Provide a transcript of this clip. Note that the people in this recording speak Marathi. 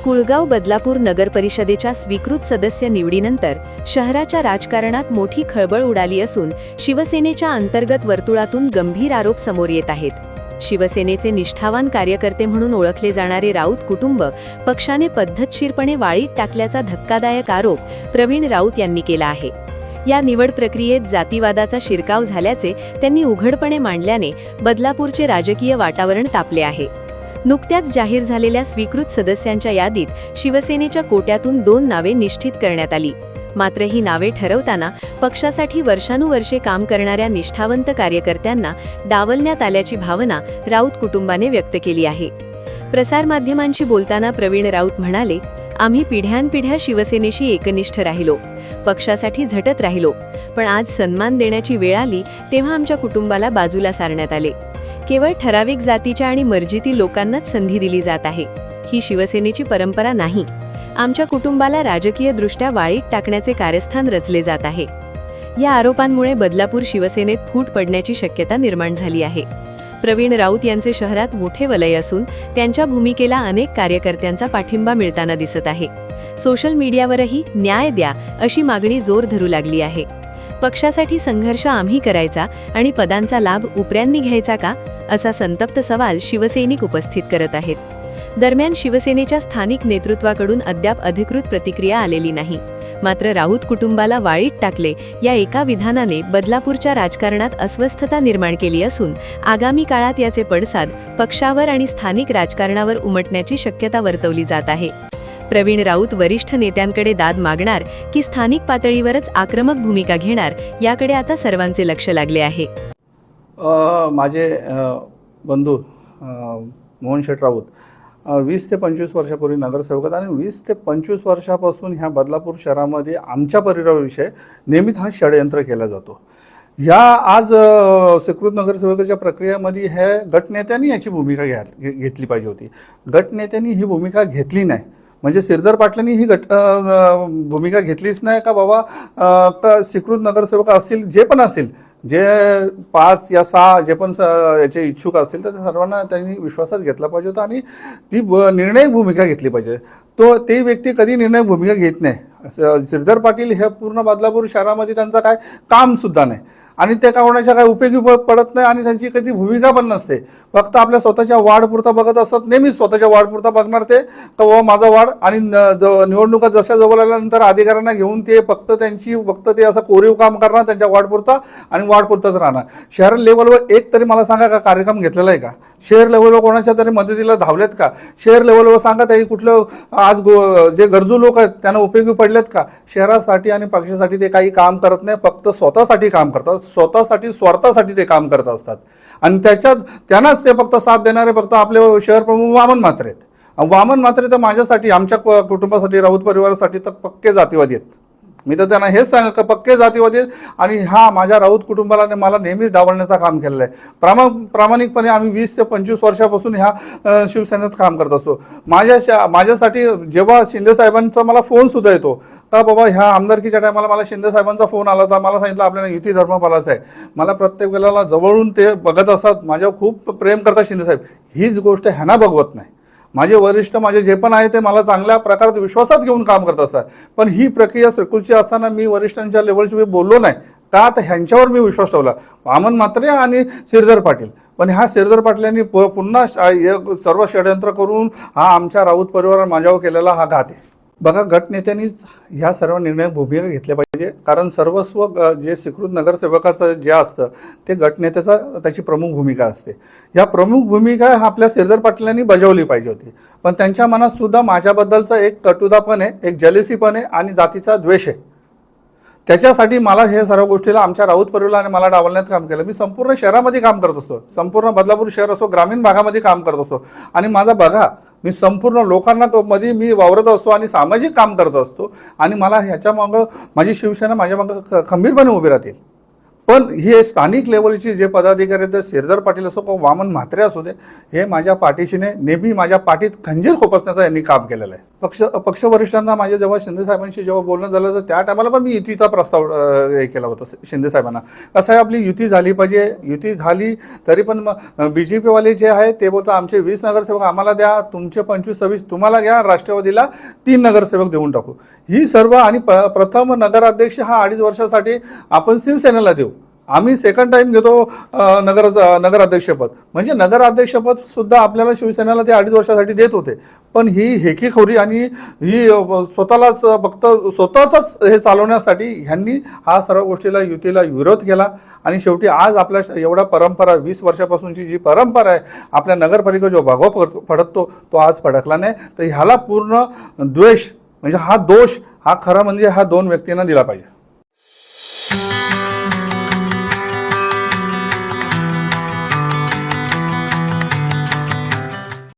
कुळगाव बदलापूर नगर परिषदेच्या स्वीकृत सदस्य निवडीनंतर शहराच्या राजकारणात मोठी खळबळ उडाली असून शिवसेनेच्या अंतर्गत वर्तुळातून गंभीर आरोप समोर येत आहेत। शिवसेनेचे निष्ठावान कार्यकर्ते म्हणून ओळखले जाणारे राऊत कुटुंब पक्षाने पद्धतशीरपणे वाळीत टाकल्याचा धक्कादायक आरोप प्रवीण राऊत यांनी केला आहे। या निवड प्रक्रियेत जातीवादाचा शिरकाव झाल्याचे त्यांनी उघडपणे मांडल्याने बदलापूरचे राजकीय वातावरण तापले आहे। नुकत्याच जाहीर झालेल्या स्वीकृत सदस्यांच्या यादीत शिवसेनेच्या कोट्यातून 2 नावे निश्चित करण्यात आली। मात्र ही नावे ठरवताना पक्षासाठी वर्षानुवर्षे काम करणाऱ्या निष्ठावंत कार्यकर्त्यांना डावलण्यात आल्याची भावना राऊत कुटुंबाने व्यक्त केली आहे। प्रसारमाध्यमांशी बोलताना प्रवीण राऊत म्हणाले, आम्ही पिढ्यानपिढ्या शिवसेनेशी एकनिष्ठ राहिलो, पक्षासाठी झटत राहिलो, पण आज सन्मान देण्याची वेळ आली तेव्हा आमच्या कुटुंबाला बाजूला सारण्यात आले। केवळ ठराविक जातीच्या आणि मर्जीतील लोकांनाच संधी दिली जात आहे। ही शिवसेनेची परंपरा नाही। आमच्या कुटुंबाला राजकीयदृष्ट्या वाळीत टाकण्याचे कारस्थान रचले जात आहे। या आरोपांमुळे बदलापूर शिवसेनेत फूट पडण्याची शक्यता निर्माण झाली आहे। प्रवीण राऊत यांचे शहरात मोठे वलय असून त्यांच्या भूमिकेला अनेक कार्यकर्त्यांचा पाठिंबा मिळताना दिसत आहे। सोशल मीडियावरही न्याय द्या अशी मागणी जोर धरू लागली आहे। पक्षासाठी संघर्ष आम्ही करायचा आणि पदांचा लाभ उपऱ्यांनी घ्यायचा का, असा संतप्त सवाल शिवसैनिक उपस्थित करत आहेत। दरम्यान शिवसेनेच्या स्थानिक नेतृत्वाकडून अद्याप अधिकृत प्रतिक्रिया आलेली नाही। मात्र राऊत कुटुंबाला वाळीत टाकले या एका विधानाने बदलापूरच्या राजकारणात अस्वस्थता निर्माण केली असून आगामी काळात याचे पडसाद पक्षावर आणि स्थानिक राजकारणावर उमटण्याची शक्यता वर्तवली जात आहे। प्रवीण राऊत वरिष्ठ नेत्यांकडे दाद मागणार की स्थानिक पातळीवरच आक्रमक भूमिका घेणार, याकडे आता सर्वांचे लक्ष लागले आहे। माझे बंधू मोहन शेठ राऊत 20 ते 25 वर्षापूर्वी नगरसेवक आणि 20 ते 25 वर्षापासून ह्या बदलापूर शहरामध्ये आमच्या परिवाराविषयी नेहमीच हा षडयंत्र केला जातो। ह्या आज स्वीकृत नगरसेवकाच्या प्रक्रियेमध्ये हे गटनेत्यांनी याची भूमिका घेतली पाहिजे होती। गटनेत्यांनी ही भूमिका घेतली नाही, म्हणजे श्रीधर पाटलांनी ही भूमिका घेतलीच नाही का बाबा स्वीकृत नगरसेवक असतील जे पण असतील, जे 5 या 6 जे पण याचे इच्छुक असतील तर सर्वांना त्यांनी विश्वासात घेतला पाहिजे होता आणि ती निर्णायक भूमिका घेतली पाहिजे। ते व्यक्ती कधी निर्णायक भूमिका घेत नाही। श्रीधर पाटील हे पूर्ण बदलापूर शहरामध्ये त्यांचं काय काम सुद्धा नाही आणि ते कोणाच्या काय उपयोगी पडत नाही आणि त्यांची कधी भूमिका पण नसते। फक्त आपल्या स्वतःच्या वाढपुरता बघत असतात, नेहमीच स्वतःच्या वाढपुरता बघणार ते का माझा वाढ, आणि निवडणुका जशा जवळ आल्यानंतर अधिकाऱ्यांना घेऊन ते फक्त ते असं कोरीव काम करणार त्यांच्या वाढपुरता आणि वाढपुरताच राहणार। शहर लेवलवर एक तरी मला सांगा का कार्यक्रम घेतलेला आहे का? शहर लेवलवर कोणाच्या तरी मदतीला धावलेत का? शहर लेवलवर सांगा तरी कुठलं आज जे गरजू लोक आहेत त्यांना उपयोगी पडलेत का? शहरासाठी आणि पक्षासाठी ते काही काम करत नाही, फक्त स्वतःसाठी काम करतात, स्वतःसाठी स्वार्थासाठी ते काम करत असतात आणि त्यांनाच ते फक्त साथ देणारे फक्त आपले शहर प्रमुख वामन म्हात्रे आहेत। वामन म्हात्रे तर माझ्यासाठी, आमच्या कुटुंबासाठी, राऊत परिवारासाठी तर पक्के जातीवादी आहेत। मी तर त्यांना हेच सांगा का पक्के जातीवादी आहेत आणि माझ्या राऊत कुटुंबाला मला नेहमीच डावलण्याचं काम केलेलं आहे। प्रामाणिकपणे आम्ही 20 ते 25 वर्षापासून ह्या शिवसेनेत काम करत असतो। माझ्यासाठी जेव्हा शिंदे साहेबांचा मला फोन सुद्धा येतो का बाबा ह्या आमदारकीच्या टायमाला मला शिंदे साहेबांचा फोन आला होता, मला सांगितलं आपल्याला युती धर्म पाळायचा आहे। मला प्रत्येक वेळेला जवळून ते बघत असतात, माझ्यावर खूप प्रेम करतात शिंदे साहेब। हीच गोष्ट ह्यांना बघवत नाही। माझे वरिष्ठ माझे जे पण आहे ते मला चांगल्या प्रकारे विश्वासात घेऊन काम करत असतात, पण ही प्रक्रिया स्वीकृतची असताना मी वरिष्ठांच्या लेवलची मी बोललो नाही का, तर ह्यांच्यावर मी विश्वास ठेवला, वामन म्हात्रे आणि श्रीधर पाटील। पण ह्या श्रीधर पाटील यांनी पुन्हा सर्व षडयंत्र करून आमच्या राऊत परिवारावर माझ्यावर केलेला हा घात आहे। बघा, गटनेत्यांनीच ह्या सर्व निर्णायक भूमिका घेतल्या पाहिजे, कारण सर्वस्व जे स्वीकृत नगरसेवकाचं जे असतं ते गटनेत्याचा त्याची प्रमुख भूमिका असते। या प्रमुख भूमिका आपल्या श्रीधर पाटलांनी बजावली पाहिजे होती, पण त्यांच्या मनात सुद्धा माझ्याबद्दलचा एक कटुदापण आहे, एक जलेसीपण आहे आणि जातीचा द्वेष आहे। त्याच्यासाठी मला हे सर्व गोष्टीला आमच्या राऊत परिवाराने मला डावलण्यात काम केलं। मी संपूर्ण शहरामध्ये काम करत असतो, संपूर्ण बदलापूर शहर असो, ग्रामीण भागामध्ये काम करत असतो आणि माझा बघा मी संपूर्ण लोकांना मध्ये मी वावरत असतो आणि सामाजिक काम करत असतो आणि मला ह्याच्या मागं माझी शिवसेना माझ्या मागं खंबीरपणे उभी राहतील। पण हे स्थानिक लेवलचे जे पदाधिकारी आहेत, श्रीधर पाटील असो किंवा वामन म्हात्रे असू दे, हे माझ्या पाठीशीने नेहमी माझ्या पाठीत खंजीर खोपसण्याचं यांनी काम केलेलं आहे. पक्ष वरिष्ठांना माझे जेव्हा शिंदे साहेबांशी जेव्हा बोलणं झालं तर त्या टायमाला पण मी युतीचा प्रस्ताव हे केला होता शिंदे साहेबांना. कसं आहे, आपली युती झाली पाहिजे. युती झाली तरी पण बीजेपीवाले जे आहे ते बोलतात आमचे 20 नगरसेवक आम्हाला द्या, तुमचे 25-26 तुम्हाला घ्या, राष्ट्रवादीला 3 नगरसेवक देऊन टाकू. ही सर्व आणि प्रथम नगराध्यक्ष हा 2.5 वर्षासाठी आपण शिवसेनेला देऊ. आम्ही सेकंड टाइम घेतो नगराध्यक्षपद. म्हणजे नगराध्यक्षपद सुद्धा आपल्याला शिवसेनेला ते 2.5 वर्षासाठी देत होते. पण ही हेकीखोरी आणि ही स्वतःलाच फक्त स्वतःच हे चालवण्यासाठी ह्यांनी हा सर्व गोष्टीला युतीला विरोध केला. आणि शेवटी आज आपल्या एवढा परंपरा 20 वर्षापासूनची जी परंपरा आहे आपल्या नगरपालिका जो भगवा फडकतो तो आज फडकला नाही. तर ह्याला पूर्ण द्वेष म्हणजे हा दोष हा खरा म्हणजे ह्या 2 व्यक्तींना दिला पाहिजे.